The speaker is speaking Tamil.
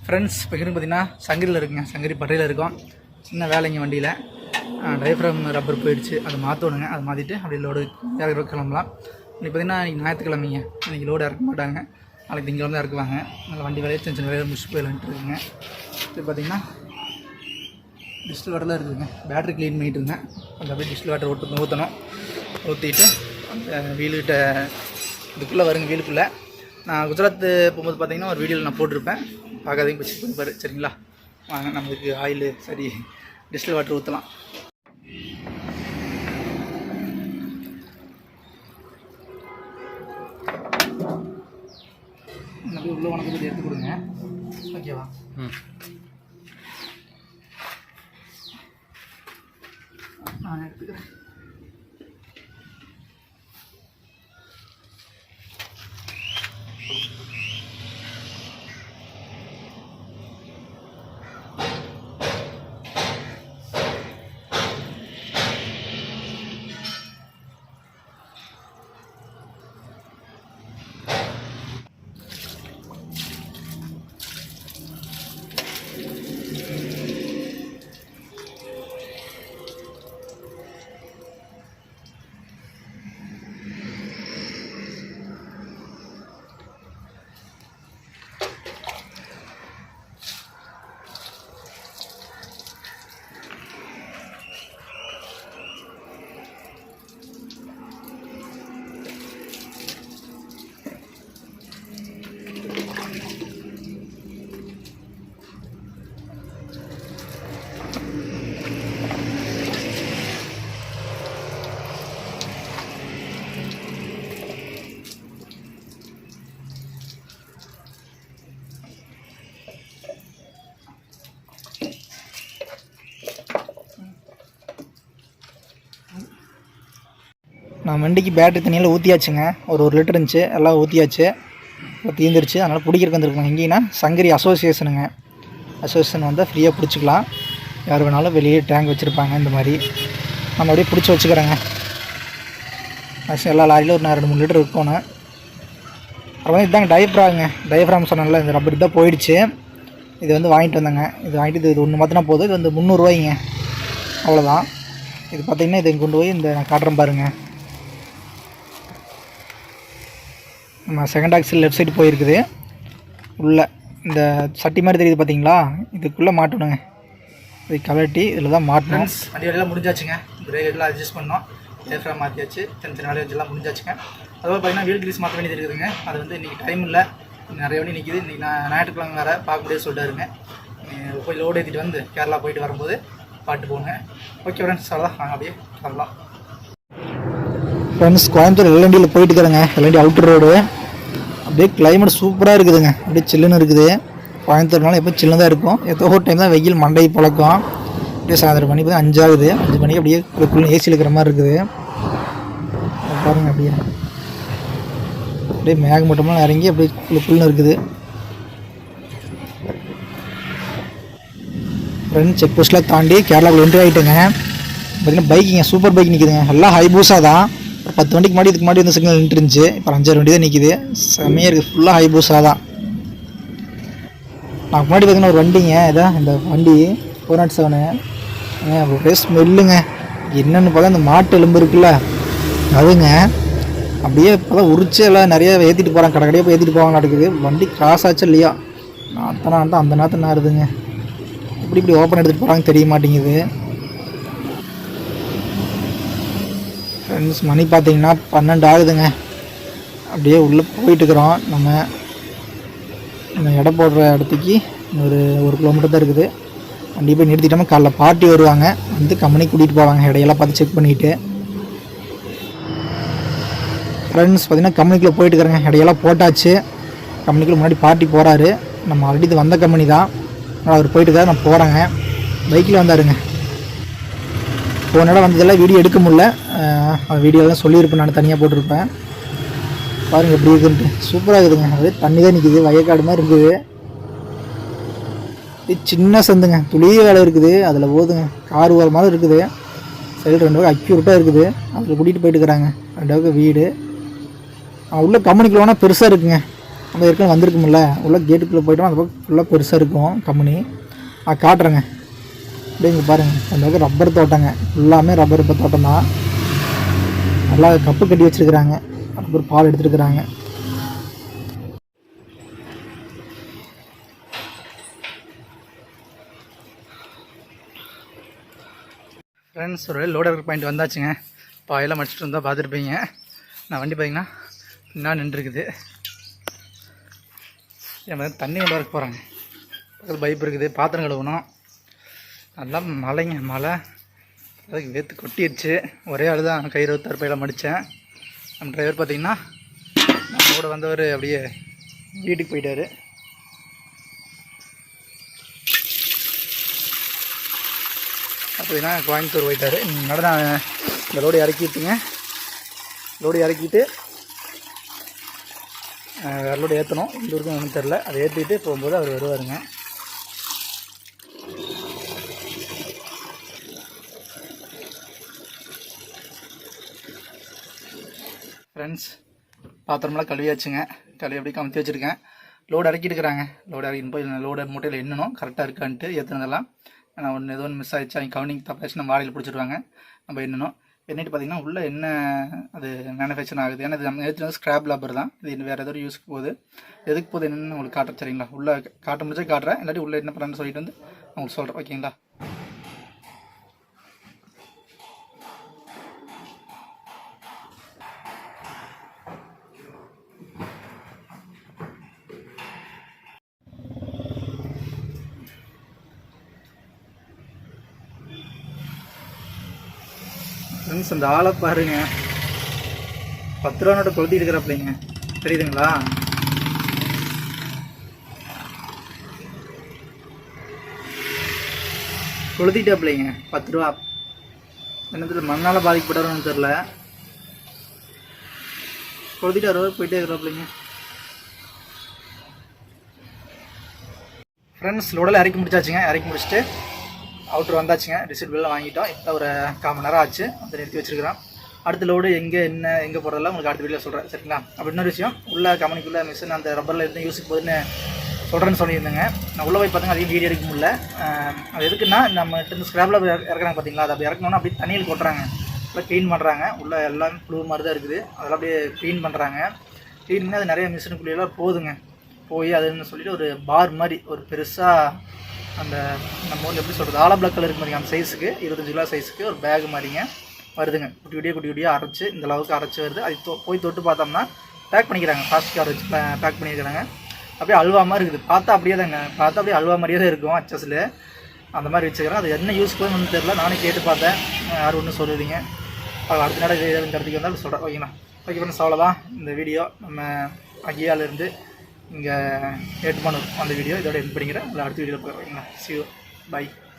ஃப்ரெண்ட்ஸ் இப்போ பார்த்தீங்கன்னா சங்கரியில் இருக்குங்க, சங்கரி பட்டையில் இருக்கோம். சின்ன வேலைங்க வண்டியில் டைஃப்ரம் ரப்பர் போயிடுச்சு, அதை மாற்றணுங்க. அதை மாற்றிட்டு அப்படி லோடு இறக்குற கிளம்பலாம். இன்றைக்கி பார்த்திங்கன்னா இன்றைக்கி ஞாயிற்றுக்கிழமைங்க, இன்றைக்கி லோடு இறக்க மாட்டாங்க, நாளைக்கு திங்கக்கிழமை தான் இறக்குவாங்க. அதில் வண்டி வேலையை சின்ன சின்ன வேலையை முடிச்சுட்டு போயிடலான்ட்டு இருக்குங்க. இது பார்த்திங்கன்னா டிஸ்டில் வாட்டரில் இருக்குதுங்க, பேட்ரி க்ளீன் பண்ணிகிட்டு இருந்தேன். கொஞ்சம் அப்படியே டிஸ்டில் வாட்டர் ஊற்றணும். ஊற்றிட்டு அந்த வீலுக்கிட்ட இதுக்குள்ளே வருங்க. வீலுக்குள்ளே நான் குஜராத் போகும்போது பார்த்திங்கன்னா ஒரு வீடியோவில் நான் போட்டிருப்பேன், பார்க்காதீங்க போய் செக் பண்ணி பாரு. சரிங்களா, வாங்க நம்மளுக்கு ஆயிலு சரி டிஸ்டில் வாட்டர் ஊற்றலாம். நம்ம உள்ள உனக்கு கொஞ்சம் எடுத்து கொடுங்க, ஓகேவா? நான் எடுத்துக்கிறேன். நான் வண்டிக்கு பேட்டரி தண்ணியெல்லாம் ஊற்றியாச்சுங்க. ஒரு லிட்டர் இருந்துச்சு, எல்லாம் ஊற்றியாச்சு. இப்போ தீர்ந்துருச்சு, அதனால் பிடிக்கிறக்கு வந்துருக்கோம். எங்கேன்னா சங்கரி அசோசியேஷனுங்க. அசோசியேஷன் வந்தால் ஃப்ரீயாக பிடிச்சிக்கலாம். யார் வேணாலும் வெளியே டேங்க் வச்சுருப்பாங்க. இந்த மாதிரி நம்ம அப்படியே பிடிச்சி வச்சுக்கிறேங்க. எல்லா லாரியிலும் ஒரு 2-3 லிட்டர் இருக்கணும். அப்புறம் இதுதாங்க டயஃப்ராம் சொன்னால இந்த ரப்பர் தான் போயிடுச்சு. இது வந்து வாங்கிட்டு வந்தேங்க. இது வாங்கிட்டு இது ஒன்று மாற்றினா போதும். இது வந்து 300 ரூபாய்ங்க, அவ்வளோதான். இது பார்த்திங்கன்னா இதை கொண்டு போய் இந்த நான் காட்டுறேன் பாருங்கள். நம்ம செகண்ட் ஆக்சில் லெஃப்ட் சைடு போயிருக்குது. உள்ளே இந்த சட்டி மாதிரி தெரியுது பார்த்தீங்களா, இதுக்குள்ளே மாட்டணுங்க. இது கலட்டி இதில் தான் மாட்டணும். வண்டி வேலையெல்லாம் முடிஞ்சாச்சுங்க. பிரேக் எல்லாம் அட்ஜஸ்ட் பண்ணோம், டயஃப்ராம் மாற்றியாச்சு, சின்ன சின்ன வேலை எல்லாம் முடிஞ்சாச்சுங்க. அதுவும் பார்த்தீங்கன்னா வீல் கிரீஸ் மாற்ற வேண்டியது இருக்குதுங்க. அது வந்து இன்றைக்கி டைம் இல்லை, நிறைய வண்டி நிற்கிது. இன்றைக்கி நான் ஞாயிற்றுக்கிழமை வேறு பார்க்க முடியாது சொல்லிட்டாருங்க. போய் லோடு ஏற்றிட்டு வந்து கேரளா போயிட்டு வரும்போது பாட்டு போங்க. ஓகே ஃப்ரெண்ட்ஸ், அவ்வளோதான், நாங்கள் அப்படியே வரலாம். ஃப்ரெண்ட்ஸ், கோயம்புத்தூர் எல்என்டியில் போயிட்டு இருக்கிறேங்க. L N T outer road. அப்படியே கிளைமேட் சூப்பராக இருக்குதுங்க, அப்படியே சில்லுன்னு இருக்குது. கோயம்புத்தூர்னால எப்போ சில்லுன்னு தான் இருக்கும். ஏதோ ஒரு டைம் தான் வெயில் மண்டை பழக்கம். அப்படியே சாயந்தரம் மணி இப்போ 5 ஆகுது. 5 மணிக்கு அப்படியே குளிர் ஏசியில் இருக்கிற மாதிரி இருக்குது. பாருங்க, அப்படியே மேகமூட்டமெல்லாம் இறங்கி அப்படியே குளிர்னு இருக்குது. ஃப்ரெண்ட், செக் போஸ்ட்லாம் தாண்டி கேரளாவில் என்ட்ரி ஆகிட்டுங்க. பார்த்தீங்கன்னா பைக்கிங்க, சூப்பர் பைக் நிற்கிதுங்க. எல்லாம் ஹைபூஸாக தான். ஒரு 10 வண்டிக்கு முன்னாடி இதுக்கு முன்னாடி வந்து சிக்னல் நின்றுருந்துச்சு. இப்போ 5-6 வண்டி தான் நிற்கிது. செம்மையாக இருக்குது, ஃபுல்லாக ஹைபூஸாக தான். நான் முன்னாடி பார்த்தீங்கன்னா ஒரு வண்டிங்க, இதான் இந்த வண்டி 407. அப்படியே ஸ்மெல்லுங்க. என்னென்னு பார்த்தா இந்த மாட்டு எலும்பு இருக்குல்ல, அதுங்க அப்படியே இப்போ தான் உரிச்சு எல்லாம் நிறைய ஏற்றிட்டு போகிறாங்க. கடைக்கடையாக போய் ஏற்றிட்டு போவாங்க நடக்குது. வண்டி கிராஸ் ஆச்சு இல்லையா, நாத்தனா அந்த நாற்று நாருதுங்க. இப்படி ஓப்பன் எடுத்துகிட்டு போகிறாங்க தெரிய மாட்டேங்குது. ஃப்ரெண்ட்ஸ், மணி பார்த்தீங்கன்னா 12 ஆகுதுங்க. அப்படியே உள்ளே போயிட்டுருக்குறோம். நம்ம எடை போடுற இடத்துக்கு ஒரு 1 கிலோமீட்டர் தான் இருக்குது. வண்டி போய் நிறுத்திட்டோம். காலைல பார்ட்டி வருவாங்க, வந்து கம்பெனிக்கு கூட்டிகிட்டு போவாங்க. இடையெல்லாம் பார்த்து செக் பண்ணிவிட்டு. ஃப்ரெண்ட்ஸ், பார்த்திங்கன்னா கம்பெனிக்குள்ளே போயிட்டுருக்குறேங்க. இடையெல்லாம் போட்டாச்சு. கம்பெனிக்குள்ளே முன்னாடி பார்ட்டி போகிறாரு. நம்ம ஆல்ரெடி இது வந்த கம்பெனி தான், அவர் போயிட்டுருக்காரு. நான் போகிறேங்க. பைக்கில் வந்தாருங்க. போன இடம் வந்ததெல்லாம் வீடியோ எடுக்க முடியல. அந்த வீடியோலாம் சொல்லியிருப்பேன், நான் தனியாக போட்டிருப்பேன். பாருங்கள் எப்படி இருக்குன்ட்டு. சூப்பராக இருக்குதுங்க. அது தண்ணி தான் நிற்கிது, வயக்காடு மாதிரி இருக்குது. இது சின்ன சந்துங்க, துளிய வேலை இருக்குது. அதில் போதுங்க, கார் ஓர மாதிரி இருக்குது. சைடு 2 பக்கம் அக்யூரேட்டாக இருக்குது. அதில் கூட்டிகிட்டு போயிட்டு இருக்கிறாங்க. 2 பக்கம் வீடு. உள்ள கம்பெனிக்குள்ள வேணால் பெருசாக இருக்குங்க. நம்ம ஏற்கனவே வந்திருக்கும்ல உள்ள கேட்டுக்குள்ளே போய்ட்டோம். அந்த பக்கம் ஃபுல்லாக பெருசாக இருக்கும் கம்பெனி. காட்டுறேங்க. அப்படியே இங்கே பாருங்கள், அந்த பக்கம் ரப்பர் தோட்டங்க, ஃபுல்லாமே ரப்பர் தோட்டம் தான். நல்லா கப்பு கட்டி வச்சுருக்குறாங்க, ரப்பர் பால் எடுத்துருக்குறாங்க. ஃப்ரெண்ட்ஸ், ஒரு லோடர் பாயிண்ட் வந்தாச்சுங்க. பாயெல்லாம் மடிச்சிட்டு இருந்தால் பார்த்துருப்பீங்க. நான் வண்டி பார்த்தீங்கன்னா என்ன நின்றுருக்குது. என் மாதிரி தண்ணி கொண்டு வரக்கு போகிறாங்க. பக்கத்தில் பைப் இருக்குது, பாத்திரம் கழுவணும். நல்லா மழைங்க, மழை அதுக்கு வேற்று கொட்டிடுச்சு. ஒரே ஆள் தான் கை 26 பையில மடித்தேன். நம்ம டிரைவர் பார்த்திங்கன்னா நம்ம கூட வந்தவர் அப்படியே வீட்டுக்கு போயிட்டார். அப்படின்னா கோயம்புத்தூர் போயிட்டார். நடன இந்த லோடு இறக்கிட்டுங்க, லோடு இறக்கிட்டு வேறு லோடு ஏற்றணும். இந்த ஊருக்கும் ஒன்றும் தெரில. அதை ஏற்றிட்டு போகும்போது அவர் வருவாருங்க. ஃப்ரெண்ட்ஸ், பாத்திரமெல்லாம் கழுவியாச்சுங்க. கழுவி அப்படியே கமுத்தி வச்சுருக்கேன். லோடு இறக்கிட்டுருக்குறாங்க. லோடு இறக்கின்னு போய் லோடு மூட்டையில் எண்ணணும் கரெக்டாக இருக்கான்ட்டு ஏற்றுனதெல்லாம். நான் ஒன்று ஏதோ ஒன்று மிஸ் ஆகிடுச்சு, அவங்க கவுனிங் தப்பாச்சு, நம்ம வாடகையில் பிடிச்சிடுவாங்க. நம்ம எண்ணணும். எண்ணிட்டு பார்த்திங்கன்னா உள்ளே என்ன அது மேனுஃபேக்சர் ஆகுது. ஏன்னா இது நம்ம ஏற்றுனது ஸ்க்ராப் லேபர் தான். இது வேறு ஏதோ யூஸ்க்கு போகுது. எதுக்கு போகுது என்னென்னு உங்களுக்கு காட்டுறேன் சரிங்களா. உள்ளே காட்ட முடிச்சா காட்டுறேன், இல்லாட்டி உள்ளே என்ன பண்ணுறேன்னு சொல்லிட்டு வந்து உங்களுக்கு சொல்கிறேன் ஓகேங்களா. ஃப்ரெண்ட்ஸ், அந்த ஆளை பாருங்க, 10 ரூபா நோட்டை கொளுத்திட்டு இருக்கிறாப்பிள்ளைங்க, தெரியுதுங்களா. கொளுத்திட்டாப்பிள்ளைங்க 10 ரூபா. என்னத்தில் மண்ணால் பாதிக்கப்பட்டாரோன்னு தெரில, கொளுத்திட்டு 60 ரூபா போயிட்டே இருக்கிறாப்பிள்ளைங்க. ஃப்ரெண்ட்ஸ், லோடில் இறக்கி முடிச்சாச்சுங்க. இறக்கி முடிச்சுட்டு அவுட்ரு வந்தாச்சுங்க. ரிசீட் பில்லாம் வாங்கிட்டோம். இப்போ ஒரு 1/4 மணி நேரம் ஆச்சு. அதை நிறுத்தி வச்சுருக்கிறோம். அடுத்த லோடு எங்கே போகிறதெல்லாம் உங்களுக்கு அடுத்த வீடியோவில் சொல்கிறேன் சரிங்களா. அப்படி இன்னொரு விஷயம், உள்ள கம்பெனிக்குள்ளே மிஷின் அந்த ரப்பரில் இருந்து யூஸுக்கு போகுதுன்னு சொல்கிறேன்னு சொல்லியிருந்தேங்க. நான் உள்ளே போய் பார்த்தீங்கன்னா அதையும் வீடியோ எடுக்க முடியல. அது எதுக்குன்னா, நம்ம இந்த ஸ்க்ராப்பில் இறக்குறாங்க பார்த்தீங்களா, அதை அப்படி இறக்கணுன்னா அப்படியே தண்ணியில் கொட்டுறாங்க, நல்லா க்ளீன் பண்ணுறாங்க. உள்ளே எல்லாம் புழு மாதிரி தான் இருக்குது, அதெல்லாம் அப்படியே க்ளீன் பண்ணுறாங்க. க்ளீன் பண்ணி அது நிறைய மிஷினுக்குள்ளேயெல்லாம் போகுதுங்க. போய் அதுன்னு சொல்லிட்டு ஒரு பார் மாதிரி ஒரு பெருசாக அந்த நம்ம ஊரில் எப்படி சொல்கிறது, ஆலா பிளாக் கலர் இருக்கு மாதிரிங்க, அந்த சைஸுக்கு 25 கிலோ சைஸுக்கு ஒரு பேக் மாதிரிங்க வருதுங்க. குட்டி குட்டியாக அரைச்சி இந்த அளவுக்கு அரைச்சி வருது. அது போய் தொட்டு பார்த்தோம்னா பேக் பண்ணிக்கிறாங்க, பிளாஸ்டிக் கவர் வச்சு பேக் பண்ணியிருக்கிறாங்க. அப்படியே அல்வா மாதிரி இருக்குது. பார்த்தா அப்படியே தாங்க, பார்த்தா அப்படியே அல்வா மாதிரியே தான் இருக்கும் அச்சஸில். அந்த மாதிரி வச்சுக்கிறேன். அது என்ன யூஸ் போகுதுன்னு தெரியல. நானே கேட்டு பார்த்தேன், யாரும் ஒன்றும் சொல்லுவீங்க. அடுத்த நேரம் இந்த இடத்துக்கு வந்தாலும் சொல்கிறேன் ஓகேங்களா. ஓகே ஃப்ரெண்ட்ஸ், அவ்வளோதான் இந்த வீடியோ. நம்ம அகியாலேருந்து இங்கே ஏட்டுமானூர் அந்த வீடியோ இதோட எண்ட் பண்ணிக்கிறேன். அடுத்த வீடியோவில் போய் ஓகேங்களா. See you, bye.